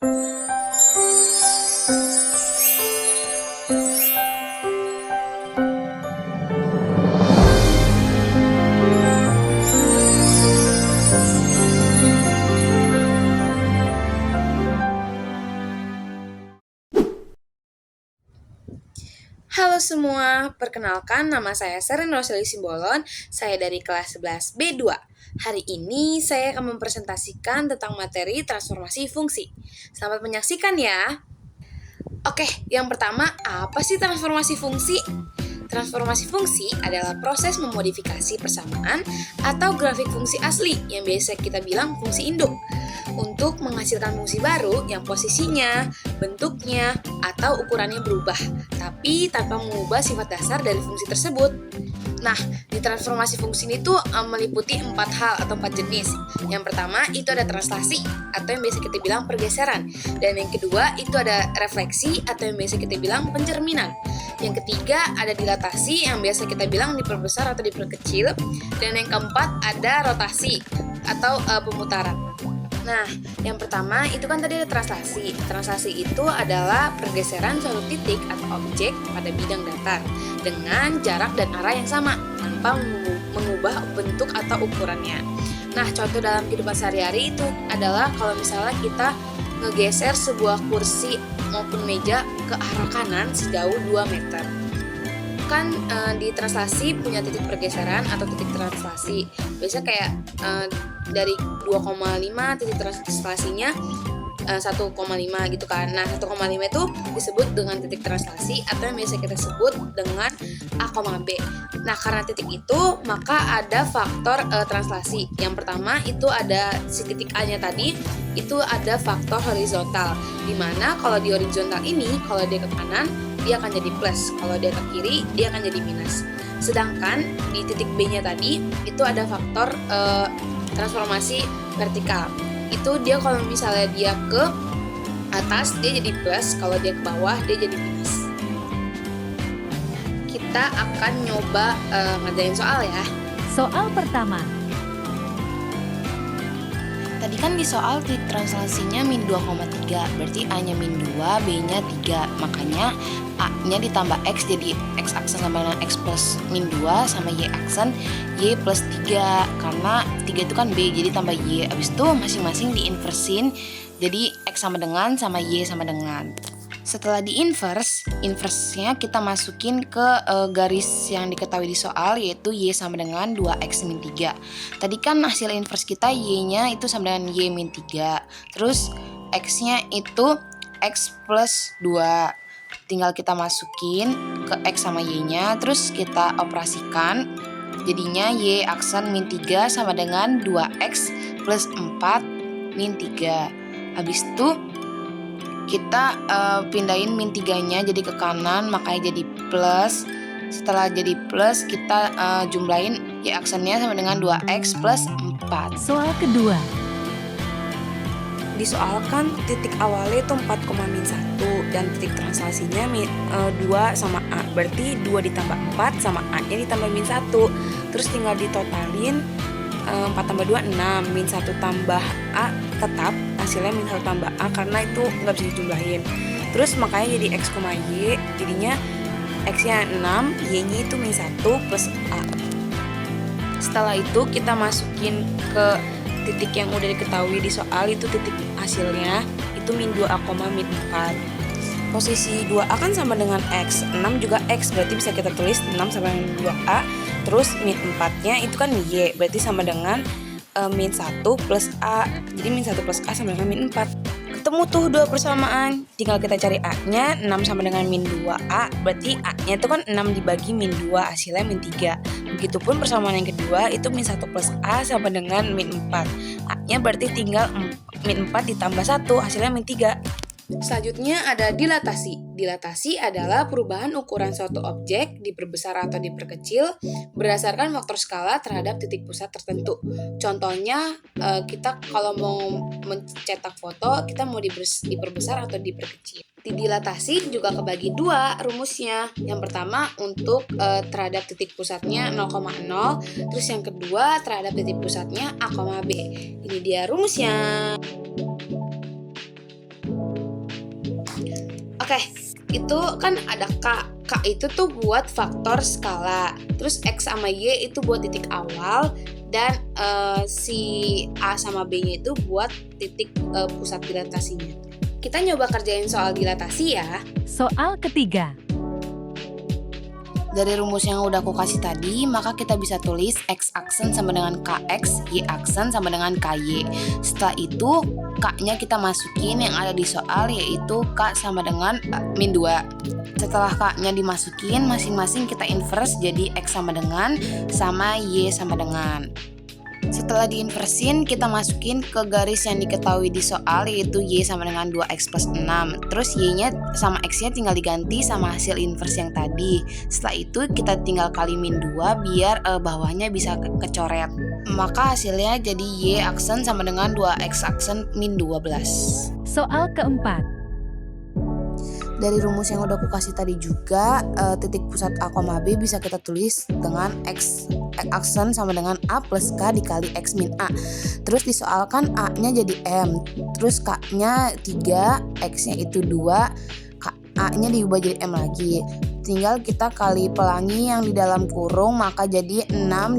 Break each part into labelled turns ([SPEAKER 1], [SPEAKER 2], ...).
[SPEAKER 1] Halo semua, perkenalkan nama saya Seren Roseli Simbolon, saya dari kelas 11 B2. Hari ini saya akan mempresentasikan tentang materi transformasi fungsi. Selamat menyaksikan ya. Oke, yang pertama, apa sih transformasi fungsi? Transformasi fungsi adalah proses memodifikasi persamaan atau grafik fungsi asli yang biasa kita bilang fungsi induk untuk menghasilkan fungsi baru yang posisinya, bentuknya, atau ukurannya berubah, tapi tanpa mengubah sifat dasar dari fungsi tersebut. Nah, di transformasi fungsi ini tuh meliputi 4 hal atau 4 jenis. Yang pertama itu ada translasi atau yang biasa kita bilang pergeseran. Dan yang kedua itu ada refleksi atau yang biasa kita bilang pencerminan. Yang ketiga ada dilatasi yang biasa kita bilang diperbesar atau diperkecil. Dan yang keempat ada rotasi atau pemutaran. Nah, yang pertama itu kan tadi ada translasi. Translasi itu adalah pergeseran suatu titik atau objek pada bidang datar dengan jarak dan arah yang sama tanpa mengubah bentuk atau ukurannya. Nah, contoh dalam kehidupan sehari-hari itu adalah kalau misalnya kita ngegeser sebuah kursi maupun meja ke arah kanan sejauh 2 meter. Kan di translasi punya titik pergeseran atau titik translasi. Biasanya kayak dari 2,5 titik translasinya 1,5 gitu kan. Nah, 1,5 itu disebut dengan titik translasi atau yang biasa kita sebut dengan A, B. Nah, karena titik itu maka ada faktor translasi. Yang pertama itu ada si titik A-nya tadi, itu ada faktor horizontal. Dimana kalau di horizontal ini, kalau dia ke kanan, dia akan jadi plus. Kalau dia ke kiri, dia akan jadi minus. Sedangkan di titik B-nya tadi, itu ada faktor transformasi vertikal. Itu dia kalau misalnya dia ke atas, dia jadi plus. Kalau dia ke bawah, dia jadi minus. Kita akan nyoba ngerjain soal ya.
[SPEAKER 2] Soal pertama.
[SPEAKER 1] Tadi kan di soal titik translasinya min 2,3, berarti A-nya min 2, B-nya 3. Makanya A-nya ditambah X jadi X aksen sama dengan X plus min 2 sama Y aksen Y plus 3. Karena 3 itu kan B, jadi tambah Y. Habis itu masing-masing diinversin, jadi X sama Y sama dengan. Setelah inverse-nya kita masukin ke garis yang diketahui di soal, yaitu Y sama dengan 2X min 3. Tadi kan hasil inverse kita Y-nya itu sama dengan Y min 3. Terus X-nya itu X plus 2. Tinggal kita masukin ke X sama Y-nya, terus kita operasikan. Jadinya Y aksen min 3 sama dengan 2X plus 4 min 3. Habis itu kita pindahin min 3-nya jadi ke kanan, makanya jadi plus. Setelah jadi plus, kita jumlahin Y aksennya sama dengan 2X plus 4.
[SPEAKER 2] Soal kedua.
[SPEAKER 1] Disoalkan titik awalnya itu 4,-1 dan titik translasinya 2 sama A. Berarti 2 ditambah 4 sama A-nya ditambah min 1. Terus tinggal ditotalin 4 tambah 2, 6. Min 1 tambah A tetap hasilnya min 1 tambah A karena itu nggak bisa dijumlahin. Terus makanya jadi X, Y. Jadinya X-nya 6, Y-nya itu min 1 plus A. Setelah itu kita masukin ke titik yang udah diketahui di soal, itu titik hasilnya itu min 2A, min 4. Posisi 2A kan sama dengan X, 6 juga X, berarti bisa kita tulis 6 sama dengan 2A. Terus min 4-nya itu kan Y, berarti sama dengan min 1 plus A. Jadi min 1 plus A sama dengan min 4. Ketemu tuh dua persamaan, tinggal kita cari A-nya. 6 sama dengan min 2A, berarti A-nya itu kan 6 dibagi min 2, hasilnya min 3. Begitupun persamaan yang kedua, itu min 1 plus A sama dengan min 4. A-nya berarti tinggal min 4 ditambah 1, hasilnya min 3. Selanjutnya ada dilatasi. Dilatasi adalah perubahan ukuran suatu objek diperbesar atau diperkecil berdasarkan faktor skala terhadap titik pusat tertentu. Contohnya kita kalau mau mencetak foto, kita mau diperbesar atau diperkecil. Dilatasi juga kebagi dua rumusnya. Yang pertama untuk terhadap titik pusatnya 0,0, terus yang kedua terhadap titik pusatnya A, B. Ini dia rumusnya. Oke, itu kan ada K. K itu tuh buat faktor skala. Terus X sama Y itu buat titik awal. Dan si A sama B-nya itu buat titik pusat dilatasinya. Kita nyoba kerjain soal dilatasi ya.
[SPEAKER 2] Soal ketiga.
[SPEAKER 1] Dari rumus yang udah aku kasih tadi, maka kita bisa tulis X aksen sama dengan KX, Y aksen sama dengan KY. Setelah itu, K-nya kita masukin yang ada di soal, yaitu K sama dengan min 2. Setelah K-nya dimasukin, masing-masing kita inverse jadi X sama dengan, sama Y sama dengan. Setelah diinversin, kita masukin ke garis yang diketahui di soal, yaitu Y sama dengan 2X plus 6. Terus Y-nya sama X-nya tinggal diganti sama hasil inverse yang tadi. Setelah itu kita tinggal kali min 2 biar bawahnya bisa kecoret. Maka hasilnya jadi Y aksen sama dengan 2X aksen min 12.
[SPEAKER 2] Soal keempat.
[SPEAKER 1] Dari rumus yang udah aku kasih tadi juga, titik pusat A, B bisa kita tulis dengan X aksen sama dengan A plus K dikali X min A. Terus disoalkan A-nya jadi M, terus K-nya 3, X-nya itu 2, A-nya diubah jadi M lagi. Tinggal kita kali pelangi yang di dalam kurung, maka jadi 6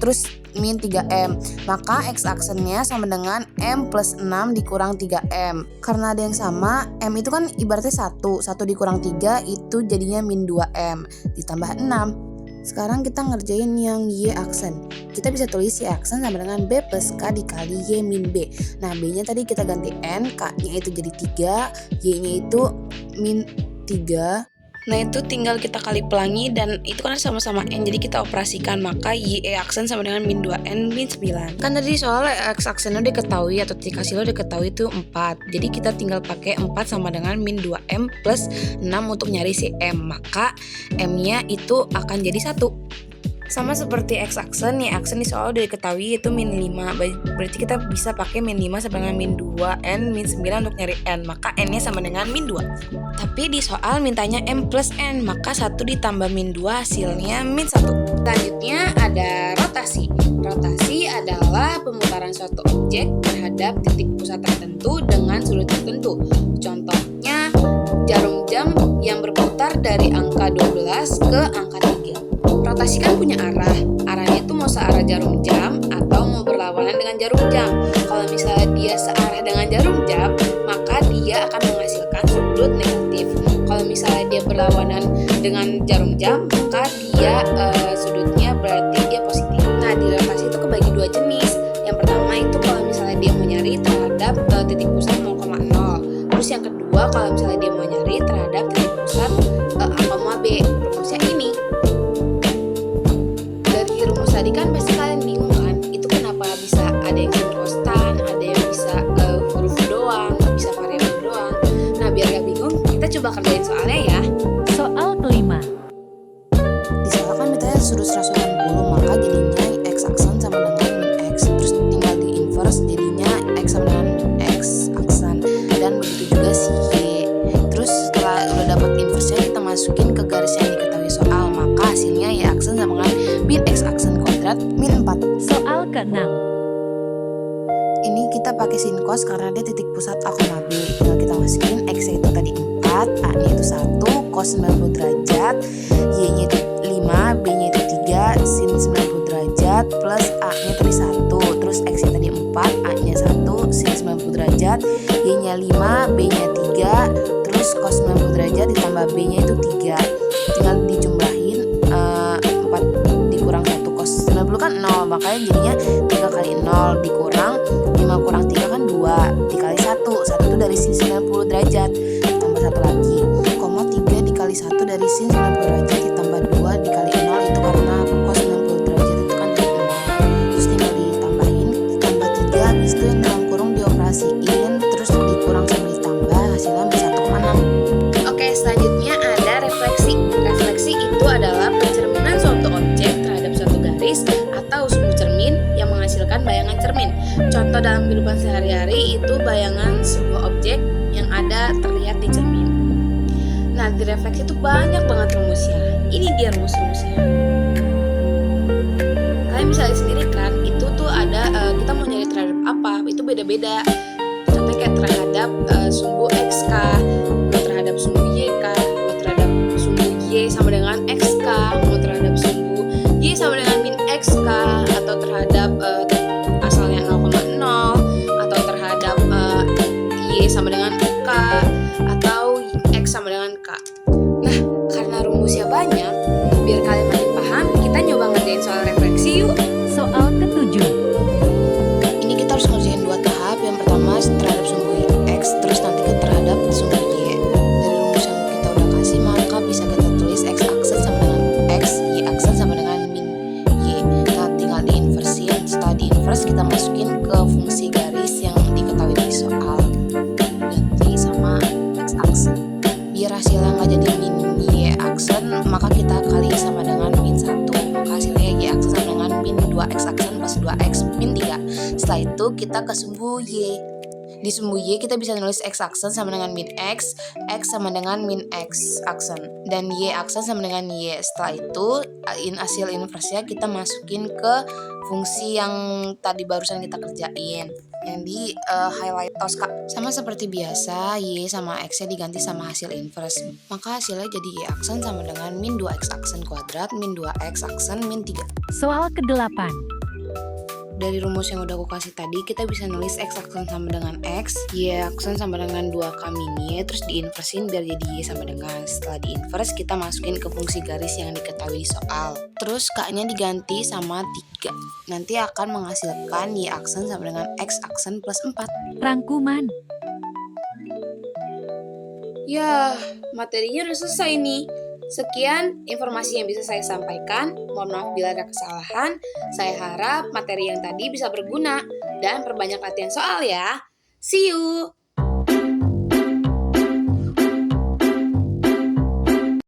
[SPEAKER 1] terus min 3M. Maka X aksennya sama dengan M plus 6 dikurang 3M. Karena ada yang sama, M itu kan ibaratnya 1 dikurang 3 itu jadinya min 2M ditambah 6. Sekarang kita ngerjain yang Y aksen. Kita bisa tulis Y aksen sama dengan B plus K dikali Y min B. Nah, B-nya tadi kita ganti N, K-nya itu jadi 3, Y-nya itu min 3. Nah, itu tinggal kita kali pelangi dan itu kan sama-sama N, jadi kita operasikan, maka Y aksen sama dengan min 2N min 9. Kan tadi soalnya X aksennya udah ketahui atau titik hasilnya udah ketahui itu 4. Jadi kita tinggal pakai 4 sama dengan min 2M plus 6 untuk nyari si M. Maka M-nya itu akan jadi 1. Sama seperti X aksen, Y aksen di soal udah diketahui itu min 5. Berarti kita bisa pakai min 5 sama dengan min 2N min 9 untuk nyari N. Maka N-nya sama dengan min 2. Tapi di soal mintanya M plus N, maka 1 ditambah min 2 hasilnya min 1. Selanjutnya ada rotasi. Rotasi adalah pemutaran suatu objek terhadap titik pusat tertentu dengan sudut tertentu. Contohnya jarum jam yang berputar dari angka 12 ke angka 3. Rotasi kan punya arah. Arahnya itu mau searah jarum jam atau mau berlawanan dengan jarum jam. Kalau misalnya dia searah dengan jarum jam, maka dia akan menghasilkan sudut negatif. Kalau misalnya dia berlawanan dengan jarum jam, maka dia sudutnya berarti dia positif. Nah, di rotasi itu kebagi dua jenis. Yang pertama itu kalau misalnya dia mau nyari terhadap titik pusat 0,0. Terus yang kedua kalau misalnya dia mau nyari terhadap titik pusat A, B. Rumusnya ini. Rumus tadi kan pasti kalian bingung kan, itu kenapa bisa ada yang konstan, ada yang bisa huruf doang, bisa variabel doang. Nah, biar gak bingung, kita coba kerjain soalnya ya.
[SPEAKER 2] Soal kelima.
[SPEAKER 1] Di soal kan mintanya sudut 180, maka jadinya X aksen sama dengan min X. Terus tinggal di inverse jadinya X sama dengan X aksen. Dan begitu juga si Y. Terus setelah udah dapat inverse-nya, kita masukin ke garis yang diketahui soal, maka hasilnya Y aksen sama dengan min X aksen kuadrat min 4.
[SPEAKER 2] Soal keenam.
[SPEAKER 1] Ini kita pakai sin cos karena dia titik pusat A, B. Tinggal kita masukin X-nya itu tadi 4, A-nya itu 1, cos 90 derajat, Y-nya itu 5, B-nya itu 3, sin 90 derajat, plus A-nya tadi 1, terus X-nya tadi 4, A-nya 1, sin 90 derajat, Y-nya 5, B-nya 3, terus cos 90 derajat ditambah B-nya itu 3. Tinggal dijumlahin 4 dikurang 1 cos 90 kan 0, makanya jadinya 3 kali 0 dikurang 5 kurang 3 kan 2 dikali 1 itu dari sin 90 derajat ditambah 1 lagi, koma 3 dikali 1 dari sin 90 derajat ditambah 2 dikali 0 itu karena cos 90 derajat itu kan dari 0. Terus tinggal ditambahin tambah 3, habis itu yang dalam kurung dioperasiin, terus dikurang sama ditambah hasilnya min 1,6. Oke, selanjutnya ada refleksi. Refleksi itu adalah pencerminan suatu objek terhadap suatu garis atau sumbu cermin yang menghasilkan bayangan cermin. Contoh dalam kehidupan sehari-hari itu bayangan sebuah objek yang ada terlihat di cermin. Nah, di refleksi itu banyak banget rumusnya. Ini dia rumus-rumusnya. Kalian bisa lihat sendiri kan, itu tuh ada kita mau nyari terhadap apa, itu beda-beda. Contohnya kayak terhadap sumbu XK, rumusnya banyak, biar kalian makin paham, kita nyoba ngerjain soal refleksi yuk.
[SPEAKER 2] Soal ketujuh.
[SPEAKER 1] Ini kita harus ngerjain 2 tahap. Yang pertama terhadap sumbu X, terus nanti terhadap sumbu Y. Dari rumus yang kita udah kasih, maka bisa kita tulis X aksen sama dengan X, Y aksen sama dengan min Y. Nah, tinggal diinversin. Setelah diinvers, kita masukin ke fungsi garis yang diketahui di soal. Ganti sama X aksen. Biar hasilnya nggak jadi min Y aksen, maka kita kali sama dengan min 1. Maka hasilnya Y aksen sama dengan min 2X aksen plus 2X min 3. Setelah itu kita ke sumbu Y. Di sumbu Y kita bisa nulis X aksen sama dengan min X sama dengan min X aksen, dan Y aksen sama dengan Y. Setelah itu hasil inversnya kita masukin ke fungsi yang tadi barusan kita kerjain, yang di highlight Tosca. Sama seperti biasa, Y sama X nya diganti sama hasil inverse. Maka hasilnya jadi Y aksen sama dengan min 2X aksen kuadrat min 2X aksen min 3.
[SPEAKER 2] Soal ke-8.
[SPEAKER 1] Dari rumus yang udah aku kasih tadi, kita bisa nulis X aksen sama dengan X, Y aksen sama dengan 2K min Y, terus diinversin biar jadi Y sama dengan. Setelah diinvers, kita masukin ke fungsi garis yang diketahui di soal. Terus K-nya diganti sama 3. Nanti akan menghasilkan Y aksen sama dengan X aksen plus 4.
[SPEAKER 2] Rangkuman.
[SPEAKER 1] Ya, materinya udah selesai nih. Sekian informasi yang bisa saya sampaikan. Mohon maaf bila ada kesalahan. Saya harap materi yang tadi bisa berguna dan perbanyak latihan soal ya. See you!